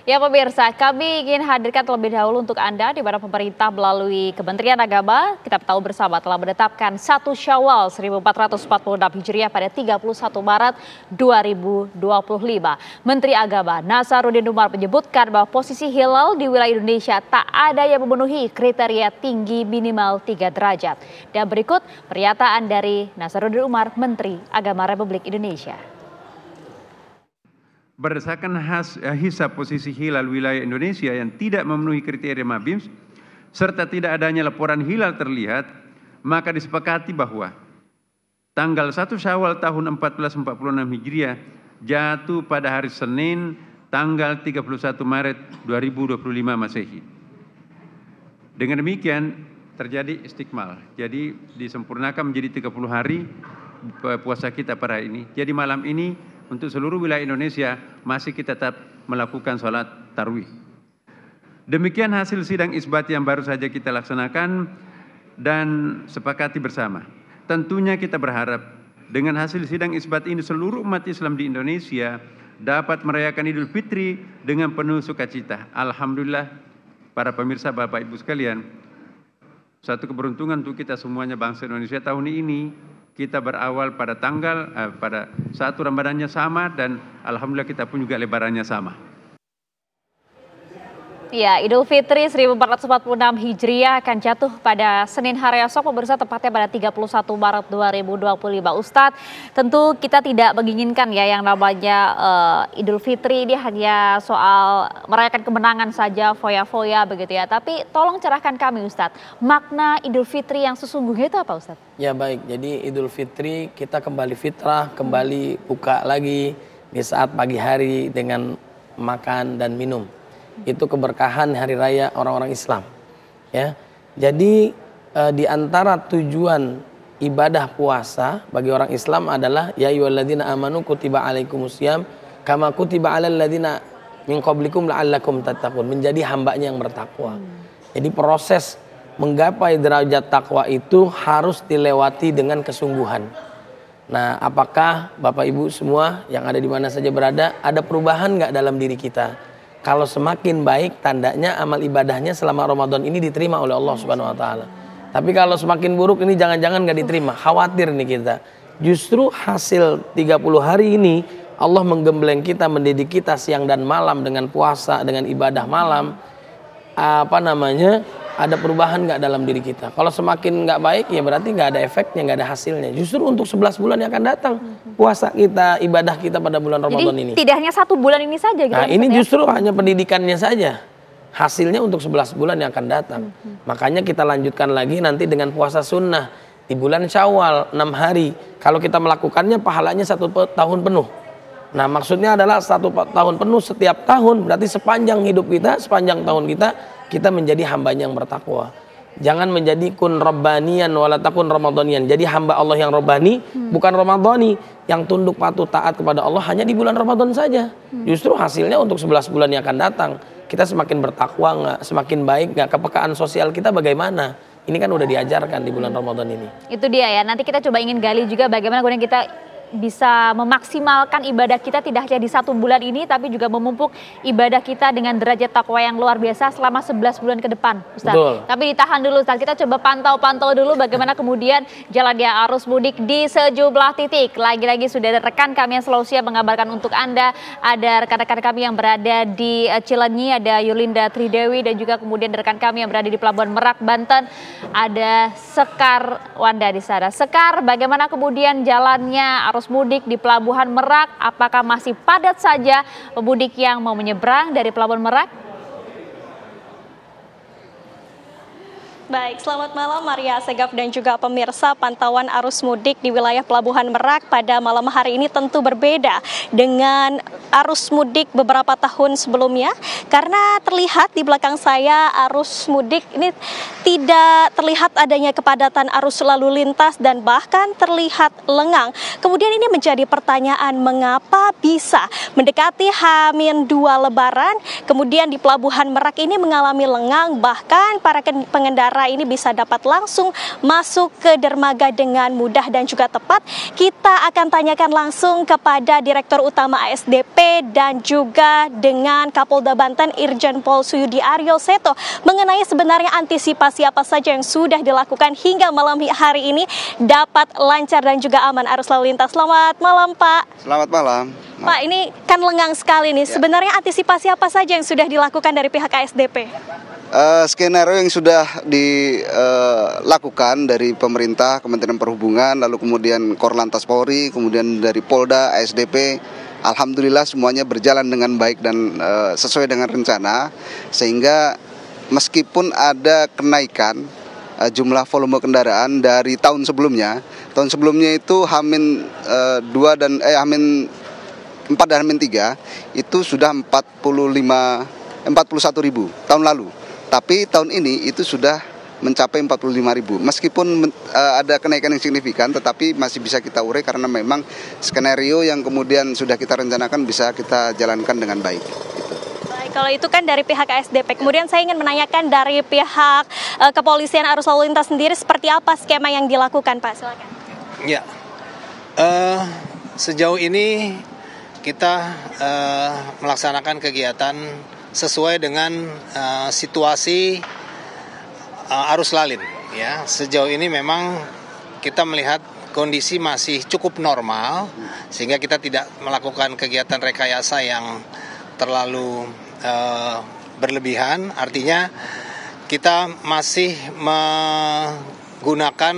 Ya pemirsa, kami ingin hadirkan terlebih dahulu untuk Anda di mana pemerintah melalui Kementerian Agama, kita tahu bersama telah menetapkan 1 Syawal 1446 Hijriah pada 31 Maret 2025. Menteri Agama Nasaruddin Umar menyebutkan bahwa posisi hilal di wilayah Indonesia tak ada yang memenuhi kriteria tinggi minimal 3 derajat. Dan berikut pernyataan dari Nasaruddin Umar, Menteri Agama Republik Indonesia. Berdasarkan hisab posisi hilal wilayah Indonesia yang tidak memenuhi kriteria MABIMS, serta tidak adanya laporan hilal terlihat, maka disepakati bahwa tanggal 1 Syawal tahun 1446 Hijriah jatuh pada hari Senin tanggal 31 Maret 2025 Masehi. Dengan demikian terjadi istikmal, jadi disempurnakan menjadi 30 hari puasa kita pada hari ini. Jadi malam ini untuk seluruh wilayah Indonesia masih kita tetap melakukan sholat tarawih. Demikian hasil sidang isbat yang baru saja kita laksanakan dan sepakati bersama. Tentunya kita berharap dengan hasil sidang isbat ini seluruh umat Islam di Indonesia dapat merayakan Idul Fitri dengan penuh sukacita. Alhamdulillah para pemirsa Bapak Ibu sekalian, satu keberuntungan untuk kita semuanya bangsa Indonesia tahun ini. Kita berawal pada pada 1 Ramadannya sama dan alhamdulillah kita pun juga lebarannya sama. Ya, Idul Fitri 1446 Hijriah akan jatuh pada Senin hari esok, pemirsa, tepatnya pada 31 Maret 2025. Ustadz, tentu kita tidak menginginkan ya yang namanya Idul Fitri ini hanya soal merayakan kemenangan saja, foya-foya begitu ya. Tapi tolong cerahkan kami Ustadz, makna Idul Fitri yang sesungguhnya itu apa Ustadz? Ya baik, jadi Idul Fitri kita kembali fitrah, kembali buka lagi di saat pagi hari dengan makan dan minum. Itu keberkahan hari raya orang-orang Islam. Ya, jadi di antara tujuan ibadah puasa bagi orang Islam adalah ya ayyuhalladzina amanu kutiba alaikumusiyam kama kutiba alal ladzina min qablikum la'allakum tattaqun, menjadi hambanya yang bertakwa. Jadi proses menggapai derajat takwa itu harus dilewati dengan kesungguhan. Nah, apakah Bapak Ibu semua yang ada di mana saja berada, ada perubahan nggak dalam diri kita? Kalau semakin baik, tandanya amal ibadahnya selama Ramadan ini diterima oleh Allah Subhanahu Wa Taala. Tapi kalau semakin buruk, ini jangan-jangan nggak diterima. Khawatir nih kita. Justru hasil 30 hari ini Allah menggembleng kita, mendidik kita siang dan malam dengan puasa, dengan ibadah malam. Ada perubahan nggak dalam diri kita? Kalau semakin nggak baik, ya berarti nggak ada efeknya, nggak ada hasilnya. Justru untuk 11 bulan yang akan datang, puasa kita, ibadah kita pada bulan Ramadan ini. Tidak hanya 1 bulan ini saja gitu. Nah, ini justru hanya pendidikannya saja. Hasilnya untuk 11 bulan yang akan datang. Makanya kita lanjutkan lagi nanti dengan puasa sunnah di bulan Syawal 6 hari. Kalau kita melakukannya pahalanya 1 tahun penuh. Nah, maksudnya adalah 1 tahun penuh setiap tahun, berarti sepanjang hidup kita, sepanjang tahun kita menjadi hambanya yang bertakwa. Jangan menjadi kun rabbanian wala takun ramadhanian. Jadi hamba Allah yang rabbani, bukan ramadhani, yang tunduk patuh taat kepada Allah hanya di bulan Ramadan saja. Justru hasilnya untuk 11 bulan yang akan datang, kita semakin bertakwa nggak, semakin baik nggak, kepekaan sosial kita bagaimana? Ini kan udah diajarkan di bulan Ramadan ini. Itu dia ya. Nanti kita coba ingin gali juga bagaimana kemudian kita bisa memaksimalkan ibadah kita tidak hanya di 1 bulan ini, tapi juga memupuk ibadah kita dengan derajat takwa yang luar biasa selama 11 bulan ke depan, Ustaz. Betul. Tapi ditahan dulu, Ustaz. Kita coba pantau dulu bagaimana kemudian jalannya arus mudik di sejumlah titik. Lagi-lagi sudah ada rekan kami yang selalu siap mengabarkan untuk Anda. Ada rekan-rekan kami yang berada di Cilenyi, ada Yulinda Tridewi, dan juga kemudian rekan kami yang berada di Pelabuhan Merak, Banten. Ada Sekar Wanda di sana. Sekar, bagaimana kemudian jalannya arus mudik di Pelabuhan Merak? Apakah masih padat saja pemudik yang mau menyeberang dari Pelabuhan Merak? Baik, selamat malam Maria Segaf dan juga pemirsa. Pantauan arus mudik di wilayah Pelabuhan Merak pada malam hari ini tentu berbeda dengan arus mudik beberapa tahun sebelumnya, karena terlihat di belakang saya arus mudik ini tidak terlihat adanya kepadatan arus lalu lintas dan bahkan terlihat lengang. Kemudian ini menjadi pertanyaan, mengapa bisa mendekati H-2 Lebaran kemudian di Pelabuhan Merak ini mengalami lengang, bahkan para pengendara pengendara ini bisa dapat langsung masuk ke dermaga dengan mudah dan juga tepat. Kita akan tanyakan langsung kepada Direktur Utama ASDP dan juga dengan Kapolda Banten Irjen Pol Suyudi Aryo Seto mengenai sebenarnya antisipasi apa saja yang sudah dilakukan hingga malam hari ini dapat lancar dan juga aman arus lalu lintas. Selamat malam, Pak. Selamat malam. Pak, ini kan lengang sekali nih. Sebenarnya antisipasi apa saja yang sudah dilakukan dari pihak ASDP? Skenario yang sudah dilakukan dari pemerintah, Kementerian Perhubungan, lalu kemudian Korlantas Polri, kemudian dari Polda, ASDP, alhamdulillah semuanya berjalan dengan baik dan sesuai dengan rencana, sehingga meskipun ada kenaikan jumlah volume kendaraan dari tahun sebelumnya itu H-2 dan H-4 dan H-3 itu sudah 41.000 tahun lalu. Tapi tahun ini itu sudah mencapai 45.000. Meskipun ada kenaikan yang signifikan, tetapi masih bisa kita urai karena memang skenario yang kemudian sudah kita rencanakan bisa kita jalankan dengan baik. Baik, kalau itu kan dari pihak ASDP. Kemudian saya ingin menanyakan dari pihak kepolisian arus lalu lintas sendiri seperti apa skema yang dilakukan, Pak? Silakan. Ya, sejauh ini kita melaksanakan kegiatan sesuai dengan situasi arus lalin. Ya, sejauh ini memang kita melihat kondisi masih cukup normal, sehingga kita tidak melakukan kegiatan rekayasa yang terlalu berlebihan. Artinya kita masih menggunakan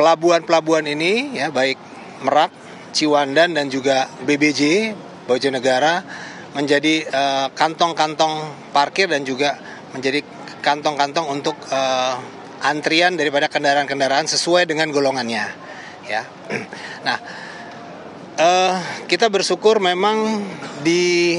pelabuhan-pelabuhan ini, ya, baik Merak, Ciwandan dan juga BBJ Bojonegara menjadi kantong-kantong parkir dan juga menjadi kantong-kantong untuk antrian daripada kendaraan-kendaraan sesuai dengan golongannya, ya. Nah, kita bersyukur memang di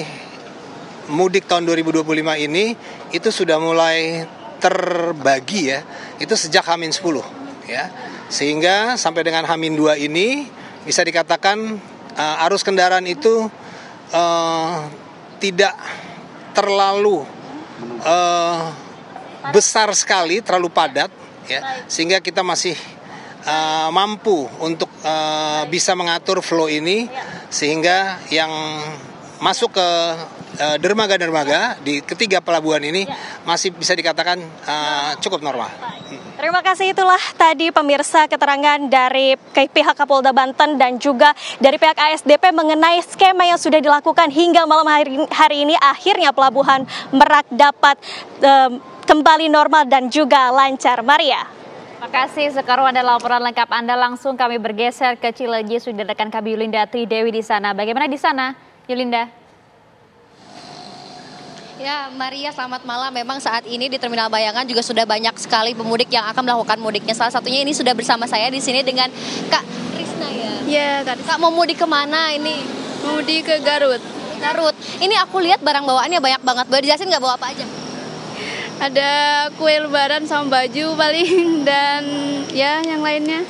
mudik tahun 2025 ini itu sudah mulai terbagi, ya, itu sejak H-10, ya, sehingga sampai dengan H-2 ini bisa dikatakan arus kendaraan itu tidak terlalu besar sekali, terlalu padat, ya, sehingga kita masih mampu untuk bisa mengatur flow ini, sehingga yang masuk ke dermaga-dermaga di ketiga pelabuhan ini masih bisa dikatakan cukup normal. Terima kasih, itulah tadi pemirsa keterangan dari pihak Kapolda Banten dan juga dari pihak ASDP mengenai skema yang sudah dilakukan hingga malam hari ini. Akhirnya pelabuhan Merak dapat kembali normal dan juga lancar. Maria. Terima kasih Sekarwan dan laporan lengkap Anda. Langsung kami bergeser ke Cileunyi, sudah rekan kami Yulinda Tridewi di sana. Bagaimana di sana, Yulinda? Ya, Maria, selamat malam. Memang saat ini di Terminal Bayangan juga sudah banyak sekali pemudik yang akan melakukan mudiknya. Salah satunya ini sudah bersama saya di sini dengan Kak Risna, ya. Iya, Kak. Kak, mau mudik kemana ini? Mau mudik ke Garut. Garut. Ini aku lihat barang bawaannya banyak banget. Boleh dijelasin nggak bawa apa aja? Ada kue lebaran sama baju paling dan ya yang lainnya.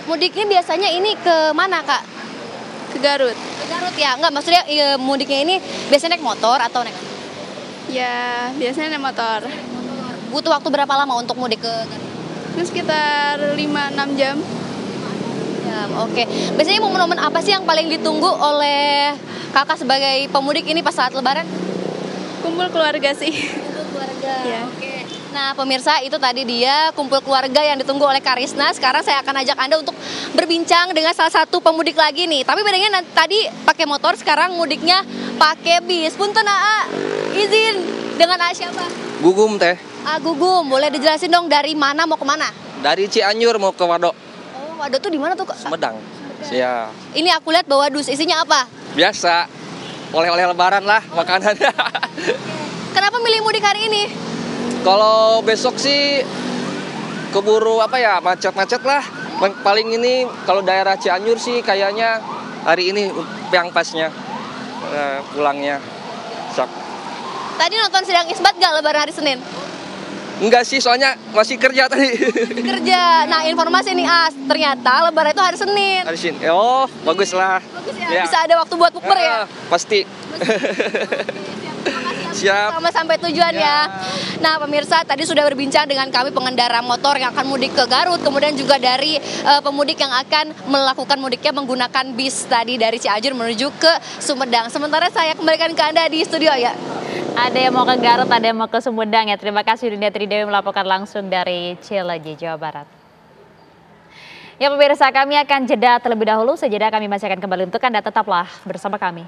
Mudiknya biasanya ini ke mana, Kak? Ke Garut. Ke Garut, ya. Enggak, maksudnya mudiknya ini biasanya naik motor atau naik? Ya, biasanya naik motor. Butuh waktu berapa lama untuk mudik ke Garut? Ini sekitar 5-6 jam. Ya, oke. Biasanya momen-momen apa sih yang paling ditunggu oleh kakak sebagai pemudik ini pas saat lebaran? Kumpul keluarga sih. Kumpul keluarga, ya. Oke. Nah, pemirsa, itu tadi dia kumpul keluarga yang ditunggu oleh Kak Risna. Sekarang saya akan ajak Anda untuk berbincang dengan salah satu pemudik lagi nih. Tapi bedanya tadi pakai motor, sekarang mudiknya pakai bis. Punten, Aa. Izin, dengan Aa siapa? Gugum teh. Gugum, boleh dijelasin dong dari mana mau kemana? Dari Cianjur mau ke Wadok. Oh, Wadok tuh di mana tuh, Kak? Sumedang. Ya. Ini aku lihat bawa dus, isinya apa? Biasa, oleh-oleh lebaran lah makanannya. Kenapa milih mudik hari ini? Kalau besok sih keburu macet-macet lah. Paling ini kalau daerah Cianjur sih kayaknya hari ini yang pasnya pulangnya. Tadi nonton sidang isbat gak lebaran hari Senin? Enggak sih, soalnya masih kerja tadi. Kerja. Nah, informasi nih ternyata lebaran itu hari Senin. Hari Senin. Oh, bagus lah. Bagus ya. Bisa ada waktu buat bukber ya? Pasti. Siap. Sama sampai tujuan ya. Nah pemirsa, tadi sudah berbincang dengan kami pengendara motor yang akan mudik ke Garut, kemudian juga dari pemudik yang akan melakukan mudiknya menggunakan bis tadi dari Cianjur menuju ke Sumedang. Sementara saya kembalikan ke Anda di studio ya. Ada yang mau ke Garut, ada yang mau ke Sumedang ya. Terima kasih Dinda Tridewi melaporkan langsung dari Cileunyi, Jawa Barat. Ya pemirsa, kami akan jeda terlebih dahulu. Sejedah kami masih akan kembali untuk Anda, tetaplah bersama kami.